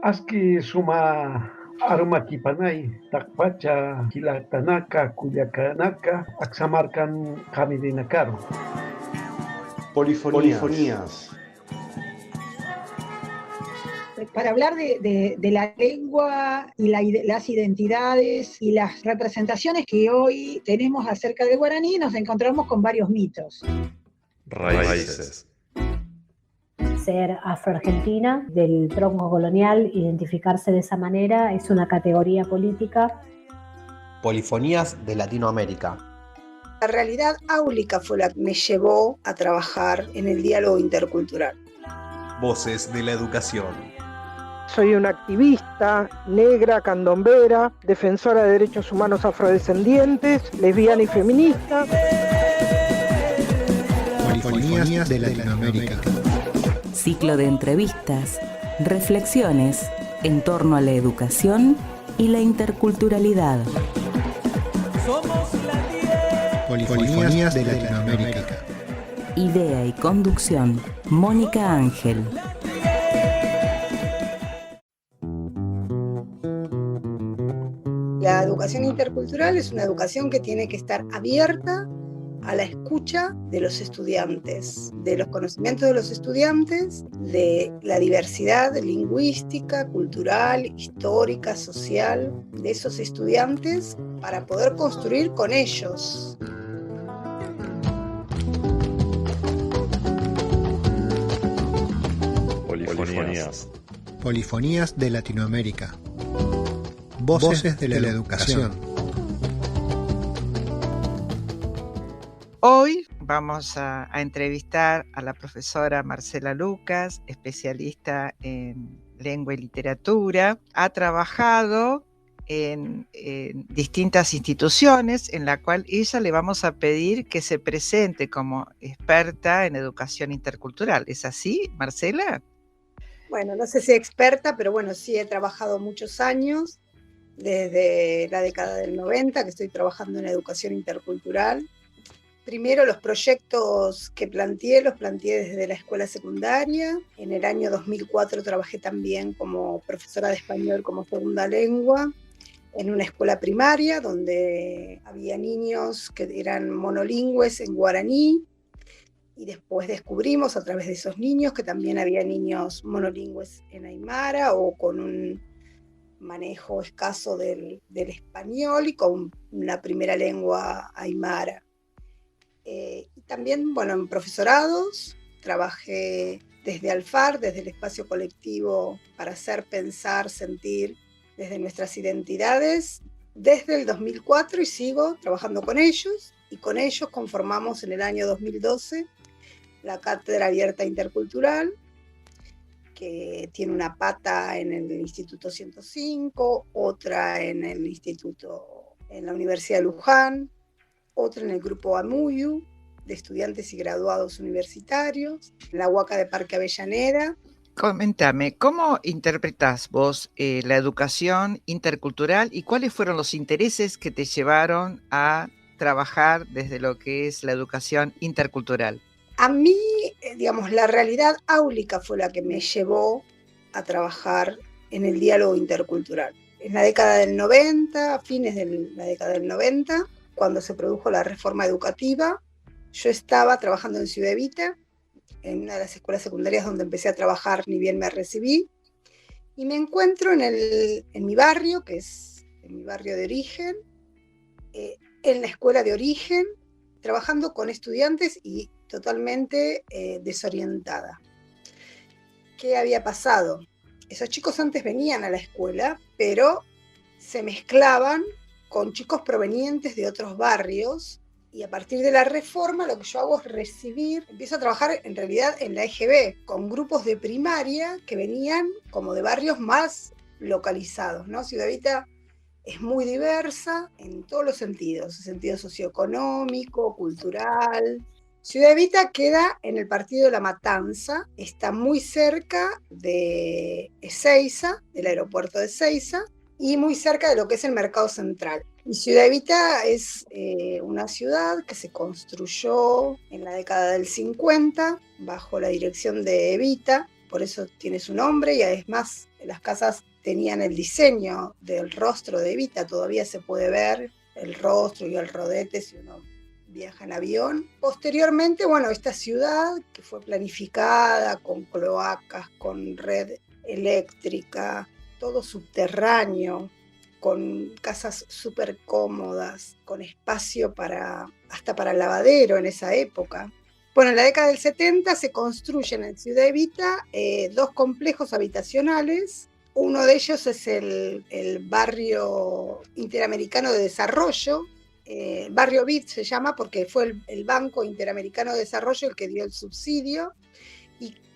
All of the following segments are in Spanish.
Aski suma Arumakipanay, Takpacha, Kilatanaka, Cuyacanaka, Axamarcan, Kamidinacaro. Polifonías. Para hablar de la lengua y las identidades y las representaciones que hoy tenemos acerca del guaraní, nos encontramos con varios mitos. Raíces. Ser afroargentina, del tronco colonial, identificarse de esa manera, es una categoría política. Polifonías de Latinoamérica. La realidad áulica fue la que me llevó a trabajar en el diálogo intercultural. Voces de la educación. Soy una activista negra, candombera, defensora de derechos humanos afrodescendientes, lesbiana y feminista. Polifonías de Latinoamérica. Ciclo de entrevistas, reflexiones en torno a la educación y la interculturalidad. Polifonías de Latinoamérica. Idea y conducción, Mónica Ángel. La educación intercultural es una educación que tiene que estar abierta a la escucha de los estudiantes, de los conocimientos de los estudiantes, de la diversidad lingüística, cultural, histórica, social de esos estudiantes para poder construir con ellos. Polifonías de Latinoamérica. Voces de la educación. Hoy vamos a entrevistar a la profesora Marcela Lucas, especialista en lengua y literatura. Ha trabajado en distintas instituciones en la cual ella le vamos a pedir que se presente como experta en educación intercultural. ¿Es así, Marcela? Bueno, no sé si experta, pero bueno, sí he trabajado muchos años, desde la década del 90 que estoy trabajando en educación intercultural. Primero los proyectos que los planteé desde la escuela secundaria. En el año 2004 trabajé también como profesora de español como segunda lengua en una escuela primaria donde había niños que eran monolingües en guaraní, y después descubrimos a través de esos niños que también había niños monolingües en aymara o con un manejo escaso del español y con una primera lengua aymara. Y también, bueno, en profesorados, trabajé desde Alfar, desde el espacio colectivo para hacer, pensar, sentir desde nuestras identidades, desde el 2004 y sigo trabajando con ellos, y con ellos conformamos en el año 2012 la Cátedra Abierta Intercultural, que tiene una pata en el Instituto 105, otra en la Universidad de Luján, otra en el grupo AMUYU, de estudiantes y graduados universitarios, en la UACA de Parque Avellaneda. Coméntame, ¿cómo interpretás vos la educación intercultural y cuáles fueron los intereses que te llevaron a trabajar desde lo que es la educación intercultural? A mí, digamos, la realidad áulica fue la que me llevó a trabajar en el diálogo intercultural. En la década del 90, a fines de la década del 90, cuando se produjo la reforma educativa, yo estaba trabajando en Ciudad Evita, en una de las escuelas secundarias donde empecé a trabajar ni bien me recibí, y me encuentro en mi barrio, que es en mi barrio de origen, en la escuela de origen, trabajando con estudiantes y totalmente desorientada. ¿Qué había pasado? Esos chicos antes venían a la escuela, pero se mezclaban con chicos provenientes de otros barrios, y a partir de la reforma lo que yo hago es empiezo a trabajar en realidad en la EGB, con grupos de primaria que venían como de barrios más localizados, ¿no? Ciudad Evita es muy diversa en todos los sentidos, el sentido socioeconómico, cultural. Ciudad Evita queda en el partido de La Matanza, está muy cerca de Ezeiza, del aeropuerto de Ezeiza, y muy cerca de lo que es el Mercado Central. Y Ciudad Evita es una ciudad que se construyó en la década del 50 bajo la dirección de Evita, por eso tiene su nombre, y además las casas tenían el diseño del rostro de Evita, todavía se puede ver el rostro y el rodete si uno viaja en avión. Posteriormente, bueno, esta ciudad que fue planificada con cloacas, con red eléctrica, todo subterráneo, con casas súper cómodas, con espacio hasta para lavadero en esa época. Bueno, en la década del 70 se construyen en Ciudad Evita 2 complejos habitacionales. Uno de ellos es el barrio interamericano de desarrollo. Barrio BID se llama porque fue el Banco Interamericano de Desarrollo el que dio el subsidio,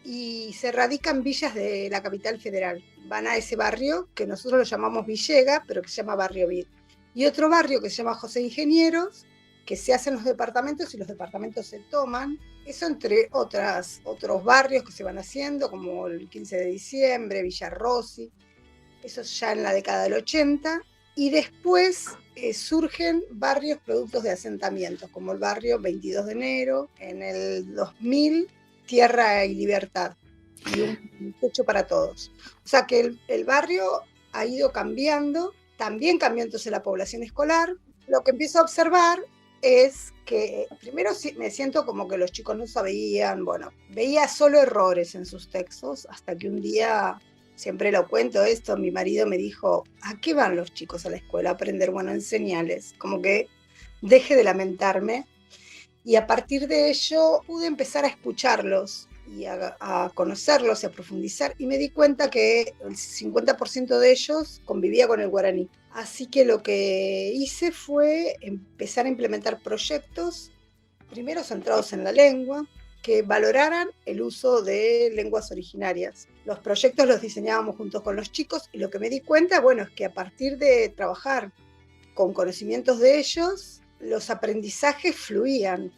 y se radica en villas de la capital federal. Van a ese barrio que nosotros lo llamamos Villega, pero que se llama Barrio BID. Y otro barrio que se llama José Ingenieros, que se hacen los departamentos y los departamentos se toman. Eso entre otros barrios que se van haciendo, como el 15 de diciembre, Villa Rossi, eso ya en la década del 80. Y después surgen barrios productos de asentamientos, como el barrio 22 de enero, en el 2000, Tierra y Libertad, y un techo para todos. O sea que el barrio ha ido cambiando, también cambió entonces la población escolar. Lo que empiezo a observar es que primero me siento como que los chicos no sabían, bueno, veía solo errores en sus textos, hasta que un día, siempre lo cuento esto, mi marido me dijo, ¿a qué van los chicos a la escuela? A aprender, bueno, enseñales, como que deje de lamentarme. Y a partir de ello pude empezar a escucharlos y a conocerlos y a profundizar, y me di cuenta que el 50% de ellos convivía con el guaraní. Así que lo que hice fue empezar a implementar proyectos, primero centrados en la lengua, que valoraran el uso de lenguas originarias. Los proyectos los diseñábamos juntos con los chicos, y lo que me di cuenta, bueno, es que a partir de trabajar con conocimientos de ellos, los aprendizajes fluían.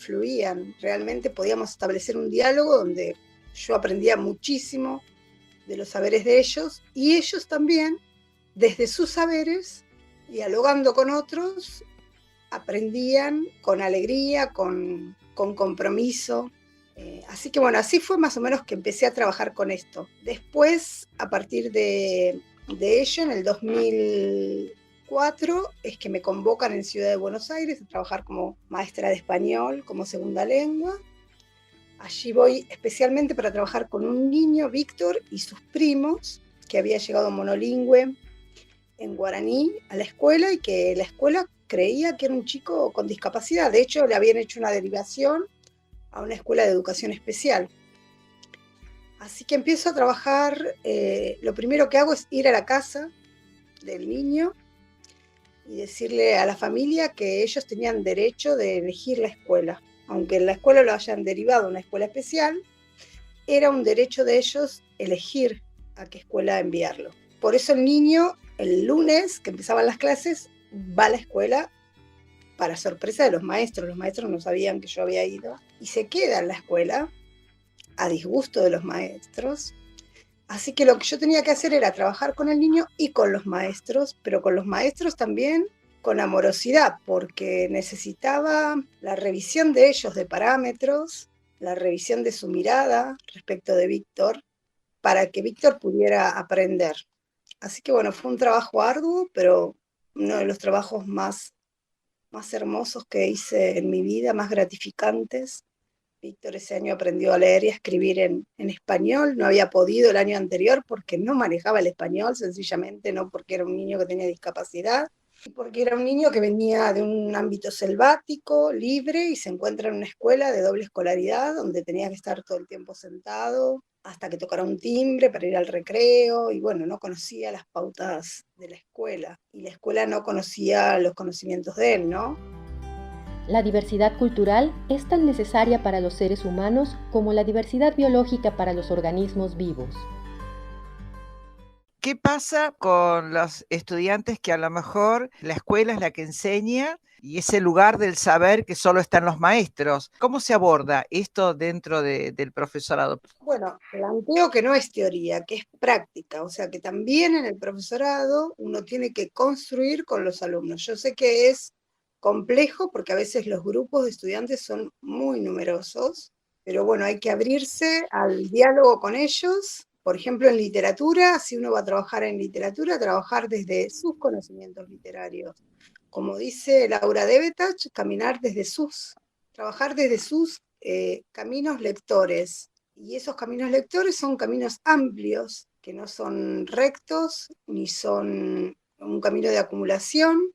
Realmente podíamos establecer un diálogo donde yo aprendía muchísimo de los saberes de ellos, y ellos también, desde sus saberes, dialogando con otros, aprendían con alegría, con compromiso. Así que bueno, así fue más o menos que empecé a trabajar con esto. Después, a partir de ello, en el 2004, es que me convocan en Ciudad de Buenos Aires a trabajar como maestra de español, como segunda lengua. Allí voy especialmente para trabajar con un niño, Víctor, y sus primos, que había llegado monolingüe en guaraní a la escuela, y que la escuela creía que era un chico con discapacidad. De hecho, le habían hecho una derivación a una escuela de educación especial. Así que empiezo a trabajar, lo primero que hago es ir a la casa del niño y decirle a la familia que ellos tenían derecho de elegir la escuela. Aunque en la escuela lo hayan derivado a una escuela especial, era un derecho de ellos elegir a qué escuela enviarlo. Por eso el niño, el lunes que empezaban las clases, va a la escuela para sorpresa de los maestros no sabían que yo había ido, y se queda en la escuela a disgusto de los maestros. Así que lo que yo tenía que hacer era trabajar con el niño y con los maestros, pero con los maestros también con amorosidad, porque necesitaba la revisión de ellos de parámetros, la revisión de su mirada respecto de Víctor, para que Víctor pudiera aprender. Así que bueno, fue un trabajo arduo, pero uno de los trabajos más hermosos que hice en mi vida, más gratificantes. Víctor ese año aprendió a leer y a escribir en español. No había podido el año anterior porque no manejaba el español, sencillamente, no porque era un niño que tenía discapacidad, porque era un niño que venía de un ámbito selvático, libre, y se encuentra en una escuela de doble escolaridad donde tenía que estar todo el tiempo sentado hasta que tocara un timbre para ir al recreo, y bueno, no conocía las pautas de la escuela, y la escuela no conocía los conocimientos de él, ¿no? La diversidad cultural es tan necesaria para los seres humanos como la diversidad biológica para los organismos vivos. ¿Qué pasa con los estudiantes que a lo mejor la escuela es la que enseña y ese lugar del saber que solo están los maestros? ¿Cómo se aborda esto dentro del profesorado? Bueno, planteo que no es teoría, que es práctica, o sea que también en el profesorado uno tiene que construir con los alumnos. Yo sé que es complejo porque a veces los grupos de estudiantes son muy numerosos, pero bueno, hay que abrirse al diálogo con ellos Por ejemplo, en literatura, si uno va a trabajar en literatura, trabajar desde sus conocimientos literarios. Como dice Laura Devetach, trabajar desde sus caminos lectores. Y esos caminos lectores son caminos amplios, que no son rectos, ni son un camino de acumulación,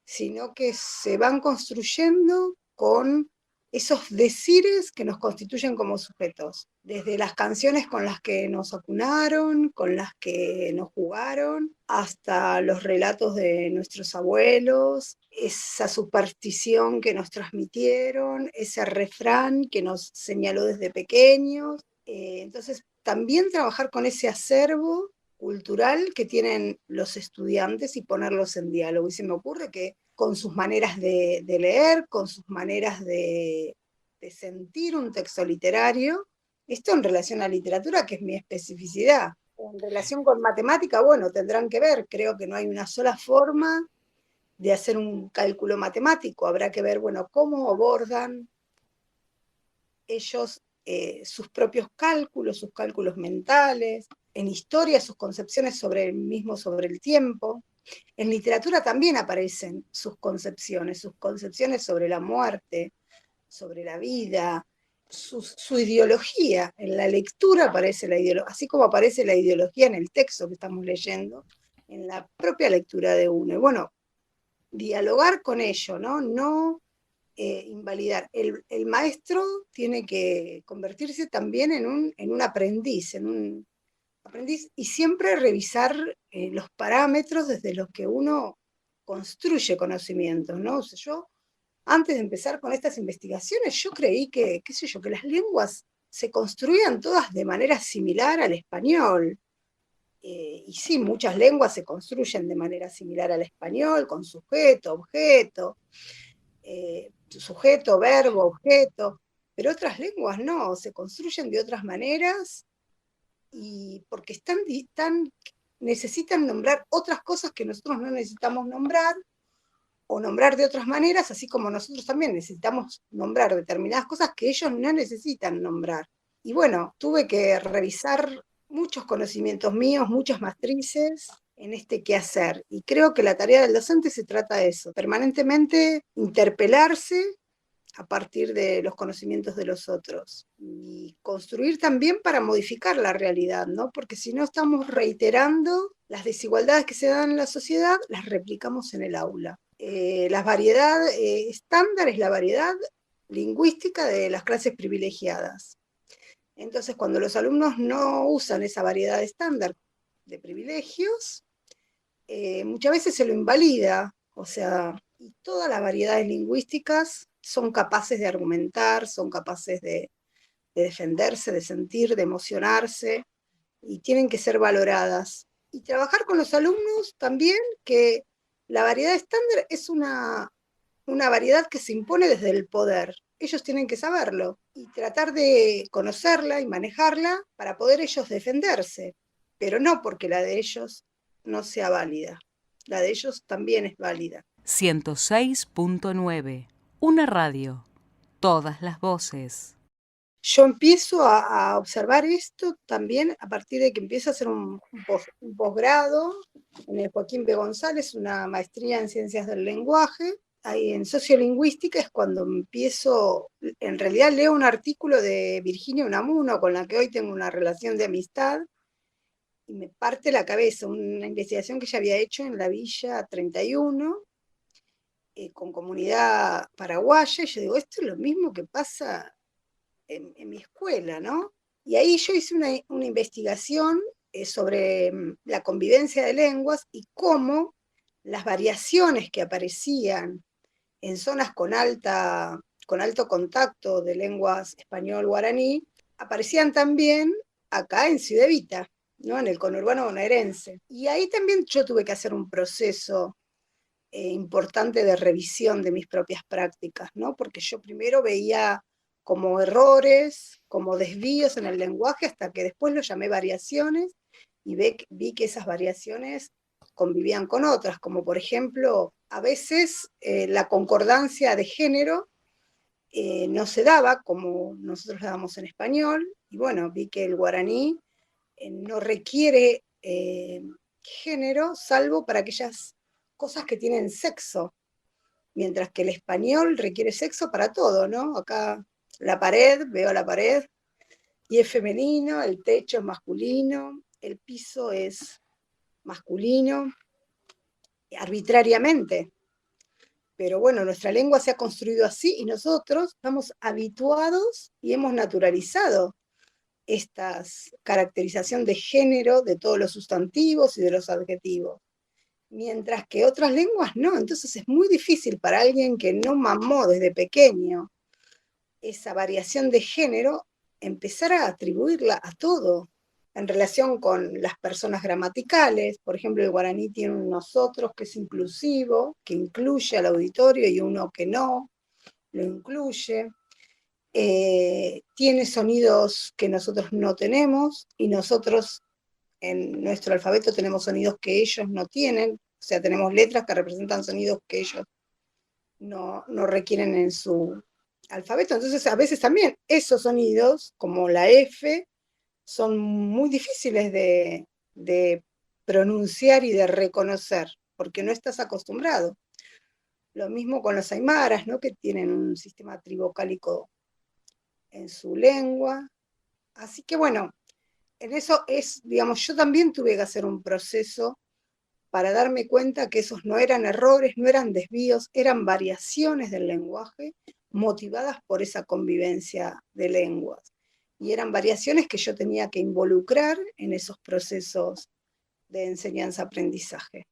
sino que se van construyendo con esos decires que nos constituyen como sujetos, desde las canciones con las que nos acunaron, con las que nos jugaron, hasta los relatos de nuestros abuelos, esa superstición que nos transmitieron, ese refrán que nos señaló desde pequeños. Entonces, también trabajar con ese acervo cultural que tienen los estudiantes y ponerlos en diálogo. Y se me ocurre que con sus maneras de leer, con sus maneras de sentir un texto literario, esto en relación a literatura, que es mi especificidad. En relación con matemática, bueno, tendrán que ver, creo que no hay una sola forma de hacer un cálculo matemático, habrá que ver, bueno, cómo abordan ellos sus propios cálculos, sus cálculos mentales, en historia sus concepciones sobre el tiempo. En literatura también aparecen sus concepciones sobre la muerte, sobre la vida, su ideología. En la lectura aparece la ideología, así como aparece la ideología en el texto que estamos leyendo, en la propia lectura de uno. Y bueno, dialogar con ello, no invalidar. El maestro tiene que convertirse también en un aprendiz, y siempre revisar los parámetros desde los que uno construye conocimientos, ¿no? O sea, yo, antes de empezar con estas investigaciones, yo creí que las lenguas se construían todas de manera similar al español. Y sí, muchas lenguas se construyen de manera similar al español, con sujeto, objeto, sujeto, verbo, objeto, pero otras lenguas no, se construyen de otras maneras, y porque necesitan nombrar otras cosas que nosotros no necesitamos nombrar, o nombrar de otras maneras, así como nosotros también necesitamos nombrar determinadas cosas que ellos no necesitan nombrar. Y bueno, tuve que revisar muchos conocimientos míos, muchas matrices en este quehacer, y creo que la tarea del docente se trata de eso, permanentemente interpelarse a partir de los conocimientos de los otros, y construir también para modificar la realidad, ¿no? Porque si no estamos reiterando las desigualdades que se dan en la sociedad, las replicamos en el aula. La variedad estándar es la variedad lingüística de las clases privilegiadas. Entonces, cuando los alumnos no usan esa variedad estándar de privilegios, muchas veces se lo invalida, o sea, y todas las variedades lingüísticas son capaces de argumentar, son capaces de defenderse, de sentir, de emocionarse, y tienen que ser valoradas. Y trabajar con los alumnos también, que la variedad estándar es una variedad que se impone desde el poder. Ellos tienen que saberlo y tratar de conocerla y manejarla para poder ellos defenderse, pero no porque la de ellos no sea válida. La de ellos también es válida. 106.9. Una radio. Todas las voces. Yo empiezo a observar esto también a partir de que empiezo a hacer un posgrado en el Joaquín B. González, una maestría en Ciencias del Lenguaje. Ahí en Sociolingüística es cuando empiezo, en realidad leo un artículo de Virginia Unamuno, con la que hoy tengo una relación de amistad, y me parte la cabeza, una investigación que ella había hecho en la Villa 31, con comunidad paraguaya, y yo digo, esto es lo mismo que pasa en mi escuela, ¿no? Y ahí yo hice una investigación sobre la convivencia de lenguas y cómo las variaciones que aparecían en zonas con alto contacto de lenguas español-guaraní, aparecían también acá en Ciudad Evita, ¿no? En el conurbano bonaerense. Y ahí también yo tuve que hacer un proceso importante de revisión de mis propias prácticas, ¿no? Porque yo primero veía como errores, como desvíos en el lenguaje, hasta que después lo llamé variaciones, y vi que esas variaciones convivían con otras, como por ejemplo, a veces la concordancia de género no se daba como nosotros la damos en español, y bueno, vi que el guaraní no requiere género, salvo para aquellas cosas que tienen sexo, mientras que el español requiere sexo para todo, ¿no? Acá la pared, veo la pared, y es femenino, el techo es masculino, el piso es masculino, arbitrariamente. Pero bueno, nuestra lengua se ha construido así y nosotros estamos habituados y hemos naturalizado esta caracterización de género de todos los sustantivos y de los adjetivos. Mientras que otras lenguas no, entonces es muy difícil para alguien que no mamó desde pequeño esa variación de género, empezar a atribuirla a todo, en relación con las personas gramaticales. Por ejemplo, el guaraní tiene un nosotros que es inclusivo, que incluye al auditorio, y uno que no lo incluye. Tiene sonidos que nosotros no tenemos, y nosotros en nuestro alfabeto tenemos sonidos que ellos no tienen, o sea, tenemos letras que representan sonidos que ellos no requieren en su alfabeto. Entonces, a veces también esos sonidos, como la F, son muy difíciles de pronunciar y de reconocer, porque no estás acostumbrado. Lo mismo con los aymaras, ¿no? Que tienen un sistema trivocálico en su lengua. Así que bueno, en eso digamos, yo también tuve que hacer un proceso para darme cuenta que esos no eran errores, no eran desvíos, eran variaciones del lenguaje motivadas por esa convivencia de lenguas. Y eran variaciones que yo tenía que involucrar en esos procesos de enseñanza-aprendizaje.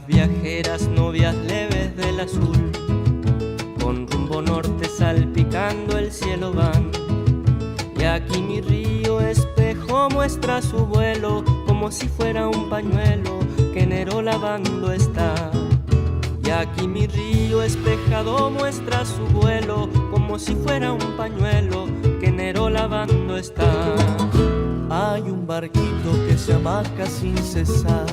Viajeras, novias leves del azul, con rumbo norte salpicando el cielo van. Y aquí mi río espejo muestra su vuelo, como si fuera un pañuelo que enero lavando está. Y aquí mi río espejado muestra su vuelo, como si fuera un pañuelo que enero lavando está. Hay un barquito que se amaca sin cesar,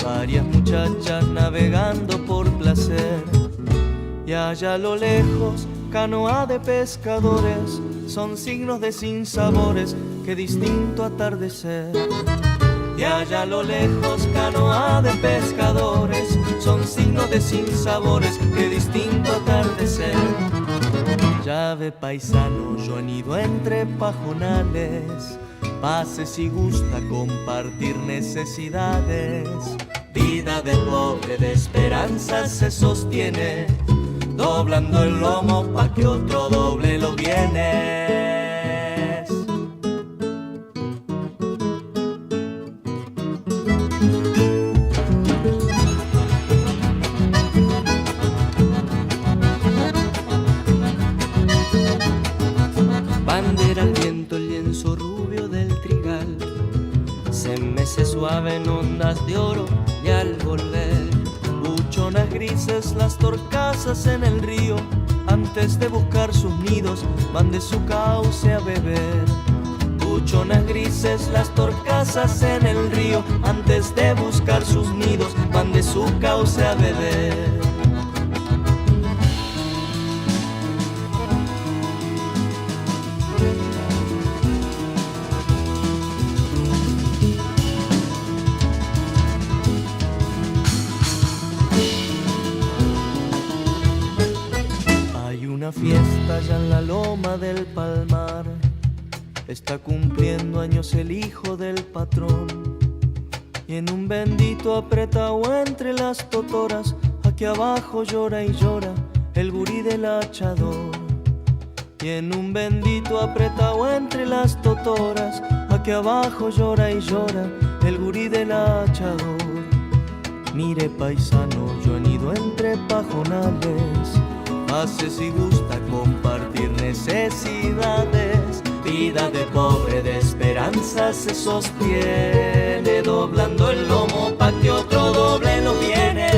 varias muchachas navegando por placer. Y allá a lo lejos, canoa de pescadores, son signos de sinsabores, qué distinto atardecer. Y allá a lo lejos, canoa de pescadores, son signos de sinsabores, qué distinto atardecer. Ya ve paisano, yo anido entre pajonales, pase si gusta compartir necesidades. Vida de pobre de esperanza se sostiene, doblando el lomo pa' que otro doble los bienes. Bandera al viento, el lienzo rubio del trigal, se mece suave en ondas de oro. Y al volver, buchonas grises, las torcasas en el río, antes de buscar sus nidos, van de su cauce a beber. Buchonas grises, las torcasas en el río, antes de buscar sus nidos, van de su cauce a beber. Una fiesta allá en la loma del Palmar, está cumpliendo años el hijo del patrón. Y en un bendito apretado entre las totoras, aquí abajo llora y llora el gurí del hachador. Y en un bendito apretado entre las totoras, aquí abajo llora y llora el gurí del hachador. Mire paisano, yo anido entre pajonales, hace si gusta compartir necesidades. esperanza se sostiene, doblando el lomo pa' que otro doble los bienes.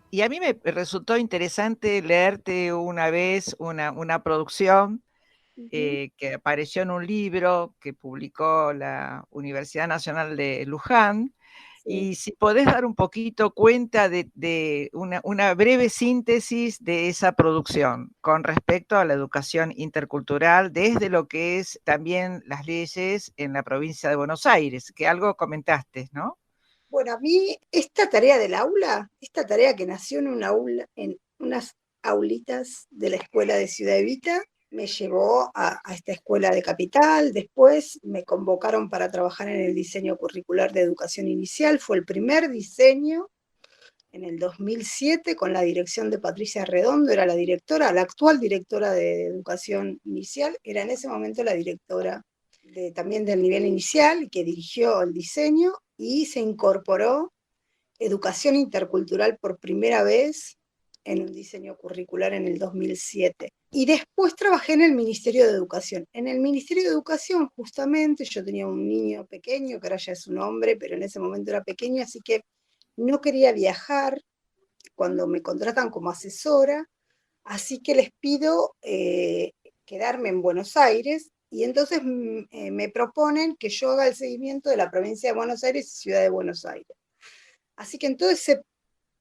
Y a mí me resultó interesante leerte una vez una producción que apareció en un libro que publicó la Universidad Nacional de Luján. Y si podés dar un poquito cuenta de una breve síntesis de esa producción con respecto a la educación intercultural desde lo que es también las leyes en la provincia de Buenos Aires, que algo comentaste, ¿no? Bueno, a mí esta tarea del aula, esta tarea que nació en una aula, en unas aulitas de la escuela de Ciudad Evita, me llevó a esta escuela de Capital. Después me convocaron para trabajar en el diseño curricular de educación inicial. Fue el primer diseño en el 2007 con la dirección de Patricia Redondo, era la directora, la actual directora de educación inicial, era en ese momento la directora también del nivel inicial, que dirigió el diseño, y se incorporó educación intercultural por primera vez en un diseño curricular en el 2007. Y después trabajé en el Ministerio de Educación. En el Ministerio de Educación, justamente, yo tenía un niño pequeño, que ahora ya es un hombre, pero en ese momento era pequeño, así que no quería viajar cuando me contratan como asesora, así que les pido quedarme en Buenos Aires, y entonces me proponen que yo haga el seguimiento de la provincia de Buenos Aires y Ciudad de Buenos Aires. Así que en todo ese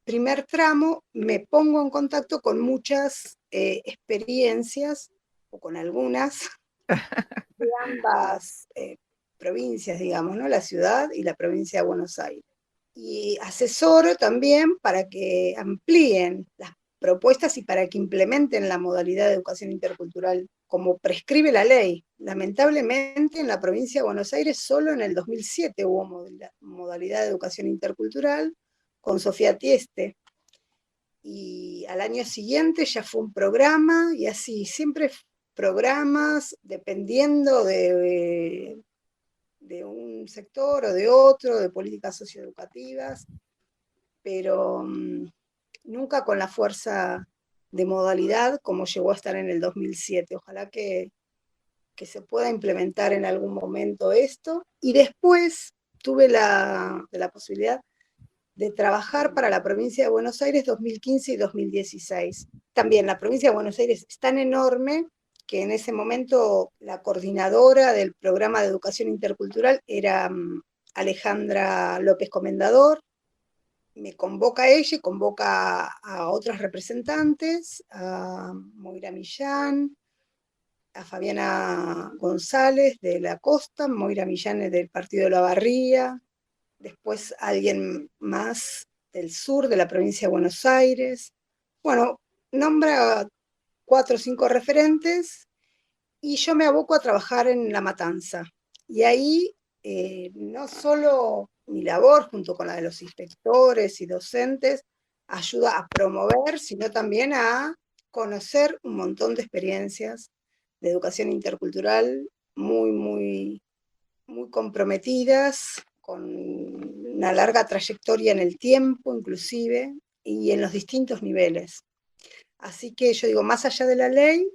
primer tramo me pongo en contacto con muchas experiencias, o con algunas, de ambas provincias, digamos, ¿no? La ciudad y la provincia de Buenos Aires. Y asesoro también para que amplíen las propuestas y para que implementen la modalidad de educación intercultural como prescribe la ley. Lamentablemente en la provincia de Buenos Aires solo en el 2007 hubo modalidad de educación intercultural con Sofía Tieste, y al año siguiente ya fue un programa, y así, siempre programas dependiendo de un sector o de otro, de políticas socioeducativas, pero nunca con la fuerza de modalidad como llegó a estar en el 2007. Ojalá que se pueda implementar en algún momento esto. Y después tuve la posibilidad de trabajar para la provincia de Buenos Aires 2015 y 2016. También la provincia de Buenos Aires es tan enorme que en ese momento la coordinadora del programa de educación intercultural era Alejandra López Comendador. Me convoca a ella y convoca a otras representantes, a Moira Millán, a Fabiana González de la Costa, Moira Millán del Partido de la Barría, después alguien más del sur de la provincia de Buenos Aires. Bueno, nombra 4 o 5 referentes y yo me aboco a trabajar en La Matanza. Y ahí no solo mi labor, junto con la de los inspectores y docentes, ayuda a promover, sino también a conocer un montón de experiencias de educación intercultural muy comprometidas, con una larga trayectoria en el tiempo inclusive, y en los distintos niveles. Así que yo digo, más allá de la ley,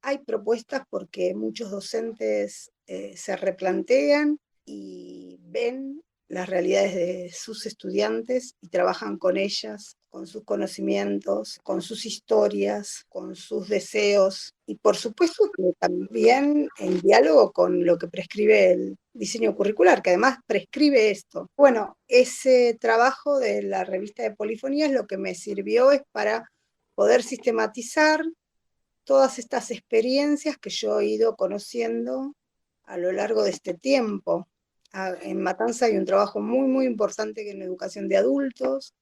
hay propuestas porque muchos docentes se replantean y ven las realidades de sus estudiantes y trabajan con ellas, con sus conocimientos, con sus historias, con sus deseos y por supuesto que también en diálogo con lo que prescribe el diseño curricular, que además prescribe esto. Bueno, ese trabajo de la revista de Polifonías lo que me sirvió es para poder sistematizar todas estas experiencias que yo he ido conociendo a lo largo de este tiempo. En Matanza hay un trabajo muy importante en educación de adultos.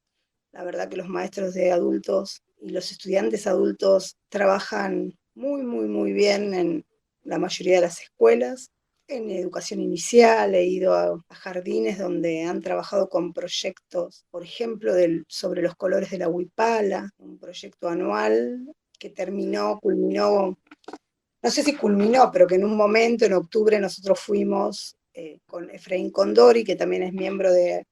La verdad que los maestros de adultos y los estudiantes adultos trabajan muy bien en la mayoría de las escuelas. En educación inicial he ido a jardines donde han trabajado con proyectos, por ejemplo, sobre los colores de la huipala, un proyecto anual que culminó, no sé si culminó, pero que en un momento, en octubre, nosotros fuimos con Efraín Condori, que también es miembro de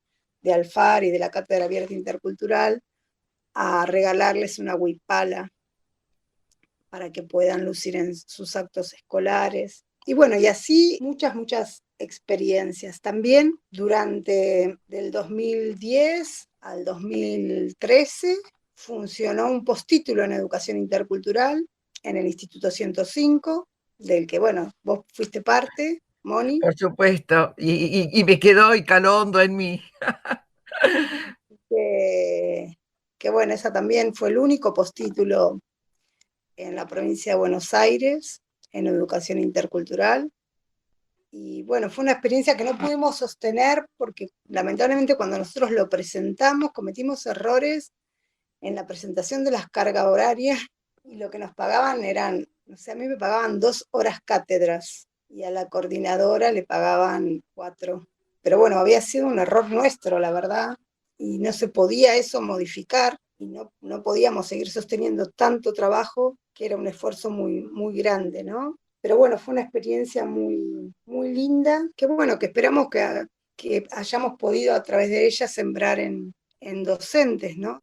Alfar y de la Cátedra Abierta Intercultural, a regalarles una huipala para que puedan lucir en sus actos escolares. Y bueno, y así muchas experiencias. También durante del 2010 al 2013 funcionó un postítulo en educación intercultural en el Instituto 105, del que, bueno, vos fuiste parte, Moni. Por supuesto, y me quedó y caló hondo en mí. Que bueno, esa también fue el único postítulo en la provincia de Buenos Aires, en educación intercultural. Y bueno, fue una experiencia que no pudimos sostener porque lamentablemente cuando nosotros lo presentamos cometimos errores en la presentación de las cargas horarias y lo que nos pagaban eran, no sé, a mí me pagaban 2 horas cátedras y a la coordinadora le pagaban 4. Pero bueno, había sido un error nuestro, la verdad, y no se podía eso modificar y no podíamos seguir sosteniendo tanto trabajo, que era un esfuerzo muy grande, ¿no? Pero bueno, fue una experiencia muy linda, que bueno, que esperamos que hayamos podido a través de ella sembrar en docentes, ¿no?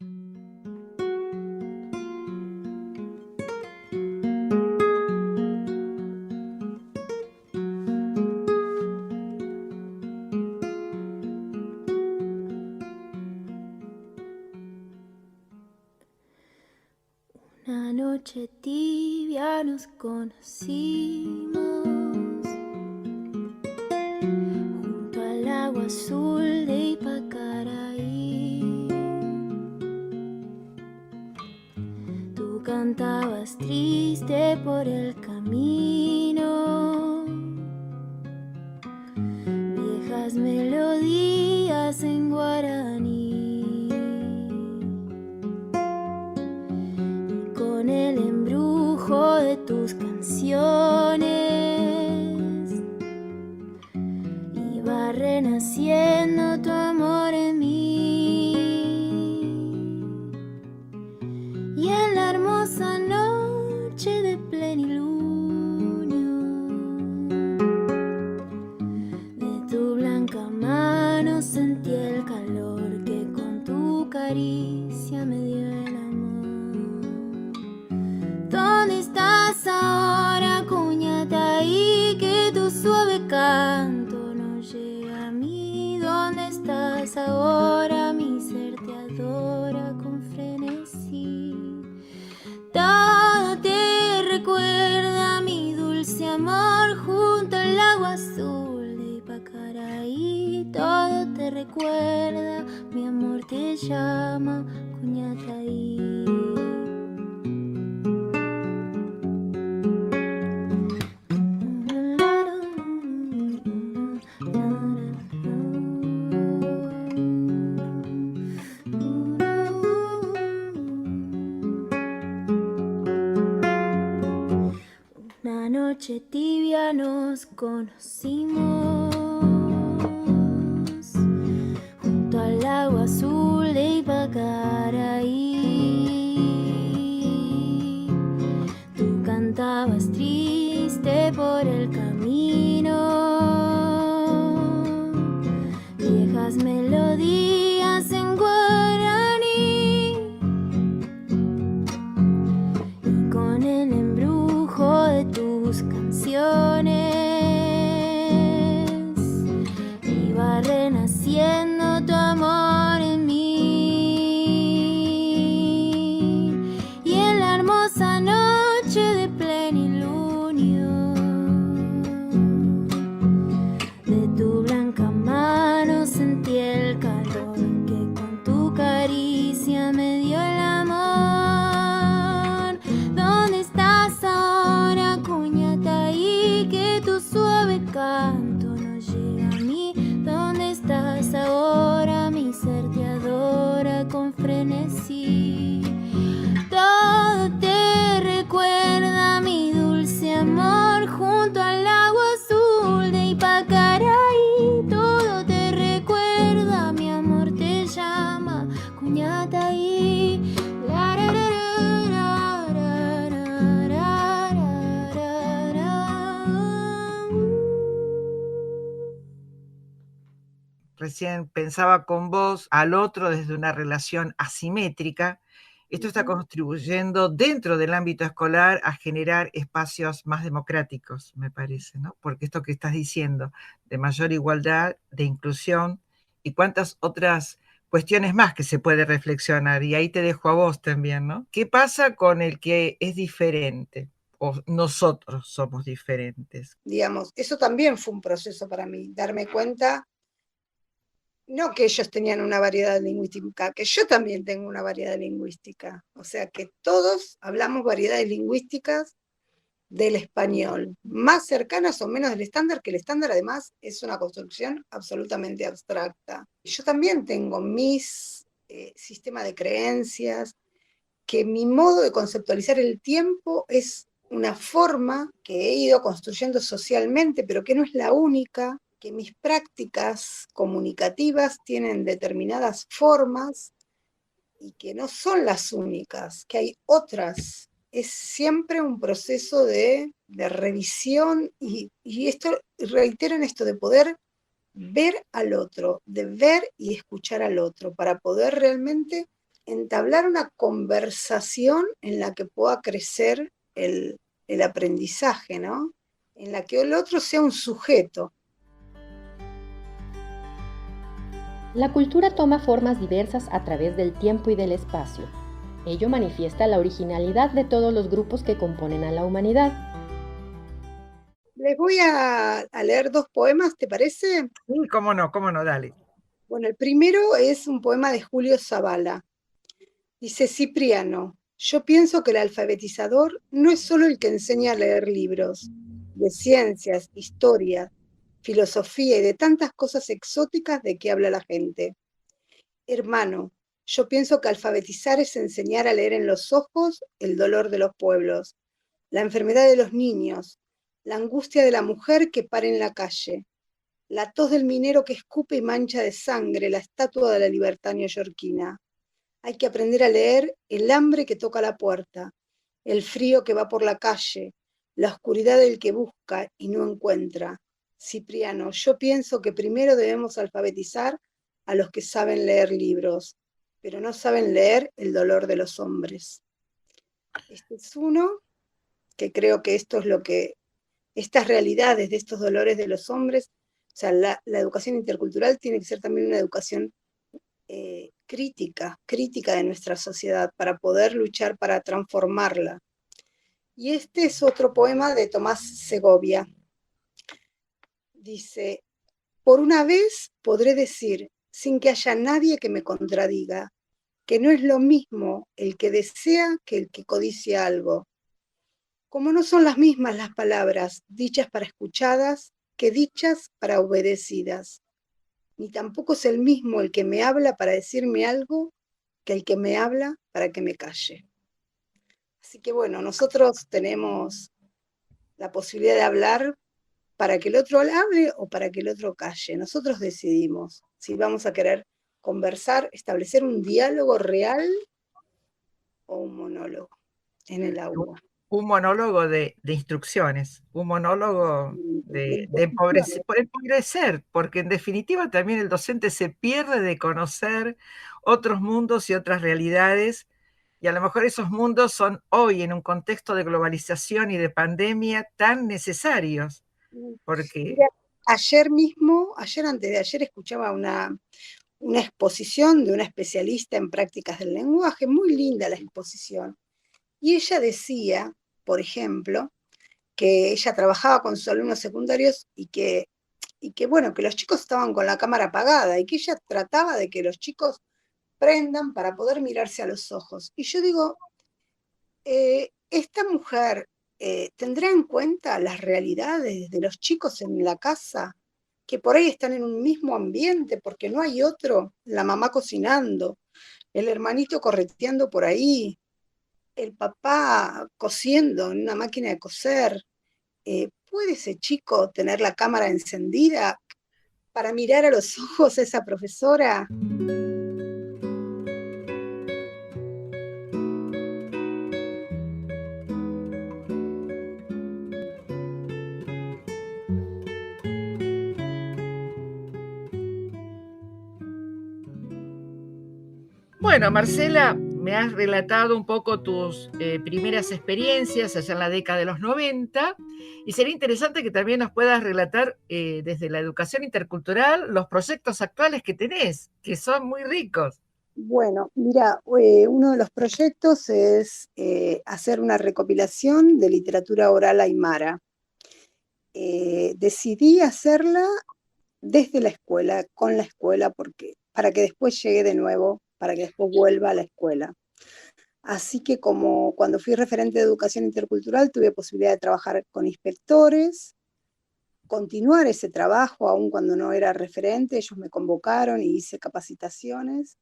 Una noche tibia nos conocimos junto al agua azul de Ipacaraí. Tú cantabas triste por el camino, viejas melodías en guaraní. Con el embrujo de tus canciones iba renaciendo tu amor en mí. Y en la hermosa noche de plenilunio de tu blanca mano sentí el calor que con tu caricia me dio el amor. ¿Dónde estás ahora, Cuñataí? Que tu suave canto no llega a mí. ¿Dónde estás ahora? Mi ser te adora con frenesí. Todo te recuerda mi dulce amor junto al agua azul de Ipacaraí. Todo te recuerda, mi amor te llama, Cuñataí. Una noche tibia nos conocimos junto al agua azul de Ipacaraí. recién pensaba con vos al otro desde una relación asimétrica, esto está contribuyendo dentro del ámbito escolar a generar espacios más democráticos, me parece, ¿no? Porque esto que estás diciendo, de mayor igualdad, de inclusión, y cuántas otras cuestiones más que se puede reflexionar, y ahí te dejo a vos también, ¿no? ¿Qué pasa con el que es diferente? O nosotros somos diferentes. Digamos, eso también fue un proceso para mí, darme cuenta, no que ellos tenían una variedad lingüística, que yo también tengo una variedad lingüística. O sea, que todos hablamos variedades lingüísticas del español, más cercanas o menos del estándar, que el estándar además es una construcción absolutamente abstracta. Yo también tengo mis sistemas de creencias, que mi modo de conceptualizar el tiempo es una forma que he ido construyendo socialmente, pero que no es la única, que mis prácticas comunicativas tienen determinadas formas y que no son las únicas, que hay otras. Es siempre un proceso de revisión y esto, reitero en esto de poder ver al otro, de ver y escuchar al otro, para poder realmente entablar una conversación en la que pueda crecer el aprendizaje, ¿no? En la que el otro sea un sujeto. La cultura toma formas diversas a través del tiempo y del espacio. Ello manifiesta la originalidad de todos los grupos que componen a la humanidad. Les voy a leer 2 poemas, ¿te parece? Sí, cómo no, dale. Bueno, el primero es un poema de Julio Zavala. Dice: Cipriano, yo pienso que el alfabetizador no es solo el que enseña a leer libros de ciencias, historia, filosofía y de tantas cosas exóticas de que habla la gente. Hermano, yo pienso que alfabetizar es enseñar a leer en los ojos el dolor de los pueblos, la enfermedad de los niños, la angustia de la mujer que para en la calle, la tos del minero que escupe y mancha de sangre la estatua de la libertad neoyorquina. Hay que aprender a leer el hambre que toca la puerta, el frío que va por la calle, la oscuridad del que busca y no encuentra. Cipriano, yo pienso que primero debemos alfabetizar a los que saben leer libros, pero no saben leer el dolor de los hombres. Este es uno, que creo que esto es lo que, estas realidades de estos dolores de los hombres, o sea, la educación intercultural tiene que ser también una educación crítica de nuestra sociedad, para poder luchar para transformarla. Y este es otro poema de Tomás Segovia. Dice: por una vez podré decir, sin que haya nadie que me contradiga, que no es lo mismo el que desea que el que codicia algo. Como no son las mismas las palabras dichas para escuchadas que dichas para obedecidas, ni tampoco es el mismo el que me habla para decirme algo que el que me habla para que me calle. Así que bueno, nosotros tenemos la posibilidad de hablar para que el otro hable o para que el otro calle. Nosotros decidimos si vamos a querer conversar, establecer un diálogo real o un monólogo en el aula. Un monólogo de instrucciones, un monólogo de empobrecer, porque en definitiva también el docente se pierde de conocer otros mundos y otras realidades, y a lo mejor esos mundos son hoy, en un contexto de globalización y de pandemia, tan necesarios. Porque mira, ayer antes de ayer, escuchaba una exposición de una especialista en prácticas del lenguaje, muy linda la exposición, y ella decía, por ejemplo, que ella trabajaba con sus alumnos secundarios y que bueno, que los chicos estaban con la cámara apagada y que ella trataba de que los chicos prendan para poder mirarse a los ojos. Y yo digo, esta mujer tendrá en cuenta las realidades de los chicos en la casa, que por ahí están en un mismo ambiente porque no hay otro, la mamá cocinando, el hermanito correteando por ahí, el papá cosiendo en una máquina de coser. ¿Puede ese chico tener la cámara encendida para mirar a los ojos a esa profesora? Bueno, Marcela, me has relatado un poco tus primeras experiencias allá en la década de los 90 y sería interesante que también nos puedas relatar desde la educación intercultural los proyectos actuales que tenés, que son muy ricos. Bueno, mira, uno de los proyectos es hacer una recopilación de literatura oral aymara. Decidí hacerla desde la escuela, con la escuela, para que después llegue de nuevo, para que después vuelva a la escuela. Así que como cuando fui referente de educación intercultural tuve posibilidad de trabajar con inspectores, continuar ese trabajo aún cuando no era referente, ellos me convocaron y hice capacitaciones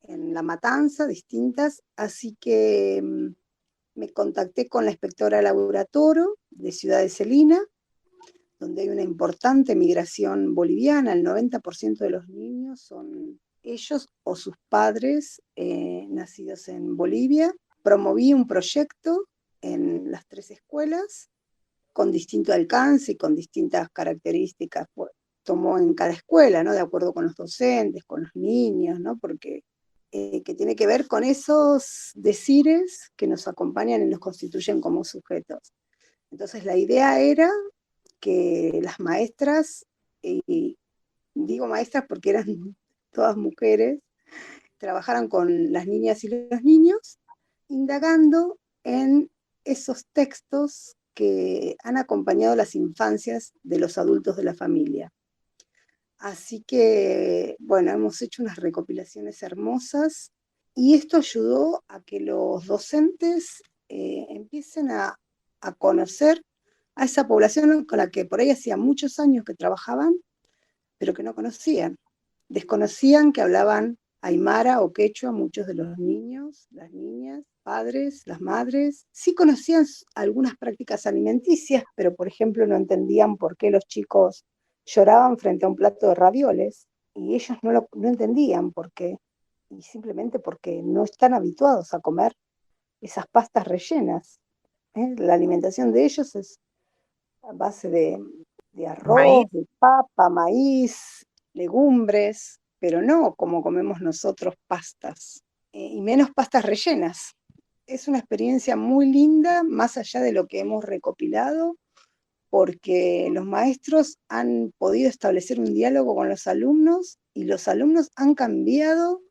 en La Matanza, distintas, así que me contacté con la inspectora Laura Toro de Ciudad de Celina, donde hay una importante migración boliviana, el 90% de los niños son ellos o sus padres nacidos en Bolivia. Promoví un proyecto en las 3 escuelas con distinto alcance y con distintas características. Tomó en cada escuela, ¿no? De acuerdo con los docentes, con los niños, ¿no? Porque que tiene que ver con esos decires que nos acompañan y nos constituyen como sujetos. Entonces la idea era que las maestras, y digo maestras porque eran todas mujeres, trabajaran con las niñas y los niños, indagando en esos textos que han acompañado las infancias de los adultos de la familia. Así que, bueno, hemos hecho unas recopilaciones hermosas y esto ayudó a que los docentes empiecen a conocer a esa población con la que por ahí hacía muchos años que trabajaban, pero que no conocían. Desconocían que hablaban aymara o quechua muchos de los niños, las niñas, padres, las madres. Sí conocían algunas prácticas alimenticias, pero por ejemplo no entendían por qué los chicos lloraban frente a un plato de ravioles, y ellos no entendían por qué, y simplemente porque no están habituados a comer esas pastas rellenas. La alimentación de ellos es a base de arroz, maíz, de papa, maíz, legumbres, pero no como comemos nosotros pastas, y menos pastas rellenas. Es una experiencia muy linda, más allá de lo que hemos recopilado, porque los maestros han podido establecer un diálogo con los alumnos y los alumnos han cambiado,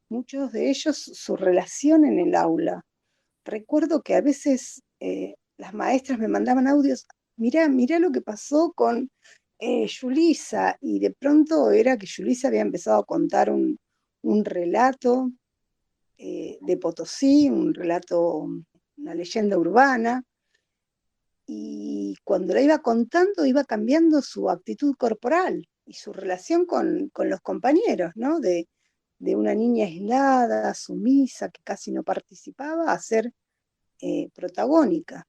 muchos de ellos, su relación en el aula. Recuerdo que a veces las maestras me mandaban audios, mirá lo que pasó con Yulisa, y de pronto era que Yulisa había empezado a contar un relato de Potosí, un relato, una leyenda urbana, y cuando la iba contando iba cambiando su actitud corporal y su relación con los compañeros, ¿no? De una niña aislada, sumisa, que casi no participaba, a ser protagónica.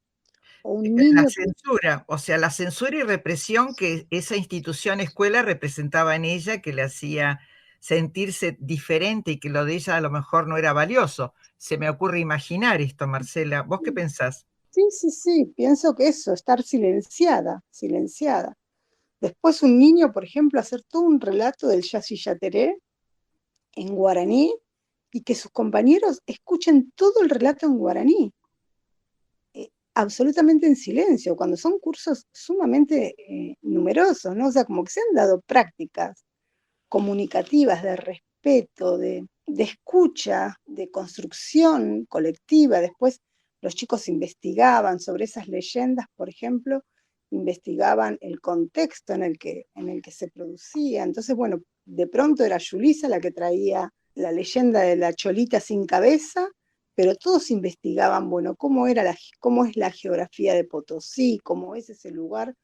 O un niño la censura, o sea, la censura y represión que esa institución escuela representaba en ella, que le hacía sentirse diferente y que lo de ella a lo mejor no era valioso. Se me ocurre imaginar esto, Marcela. ¿Vos qué pensás? Sí, pienso que eso, estar silenciada. Después un niño, por ejemplo, hacer todo un relato del Yaci Yateré en guaraní y que sus compañeros escuchen todo el relato en guaraní, absolutamente en silencio, cuando son cursos sumamente numerosos, ¿no? O sea, como que se han dado prácticas comunicativas de respeto, de escucha, de construcción colectiva. Después los chicos investigaban sobre esas leyendas, por ejemplo, investigaban el contexto en el que se producía. Entonces, bueno, de pronto era Yulisa la que traía la leyenda de la cholita sin cabeza, pero todos investigaban, bueno, cómo es la geografía de Potosí, cómo es ese lugar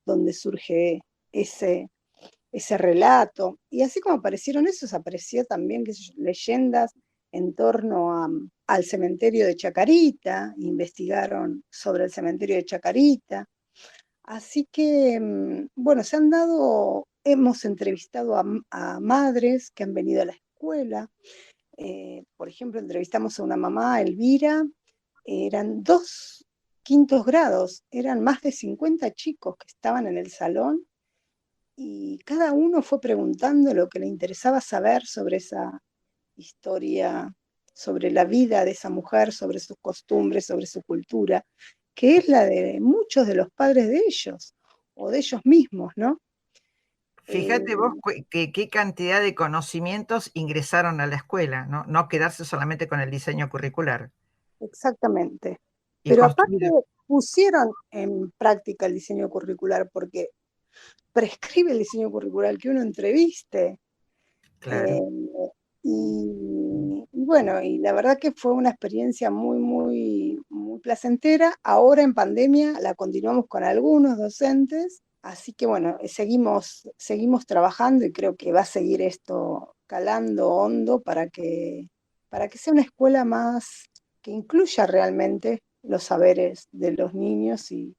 donde surge ese relato. Y así como aparecieron esos, apareció también leyendas en torno al cementerio de Chacarita, investigaron sobre el cementerio de Chacarita. Así que, bueno, hemos entrevistado a madres que han venido a la escuela. Por ejemplo, entrevistamos a una mamá, Elvira, eran 2 quintos grados, eran más de 50 chicos que estaban en el salón, y cada uno fue preguntando lo que le interesaba saber sobre esa historia, sobre la vida de esa mujer, sobre sus costumbres, sobre su cultura, que es la de muchos de los padres de ellos, o de ellos mismos, ¿no? Fíjate vos qué cantidad de conocimientos ingresaron a la escuela, ¿no? No quedarse solamente con el diseño curricular. Exactamente. Y Pero construir- aparte pusieron en práctica el diseño curricular, porque prescribe el diseño curricular que uno entreviste. Claro. Y bueno, y la verdad que fue una experiencia muy, muy, muy placentera. Ahora en pandemia la continuamos con algunos docentes, así que bueno, seguimos trabajando y creo que va a seguir esto calando hondo para que sea una escuela más que incluya realmente los saberes de los niños y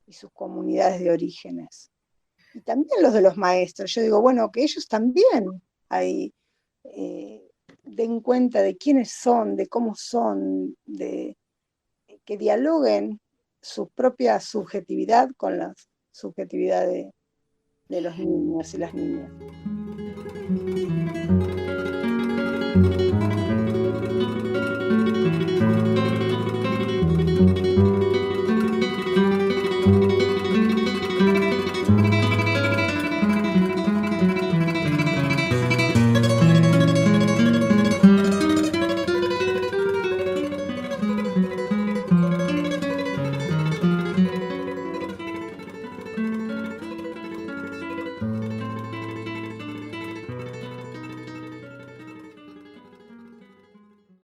sus comunidades de orígenes. Y también los de los maestros. Yo digo, bueno, que ellos también hay, den cuenta de quiénes son, de cómo son, de que dialoguen su propia subjetividad con la subjetividad de los niños y las niñas.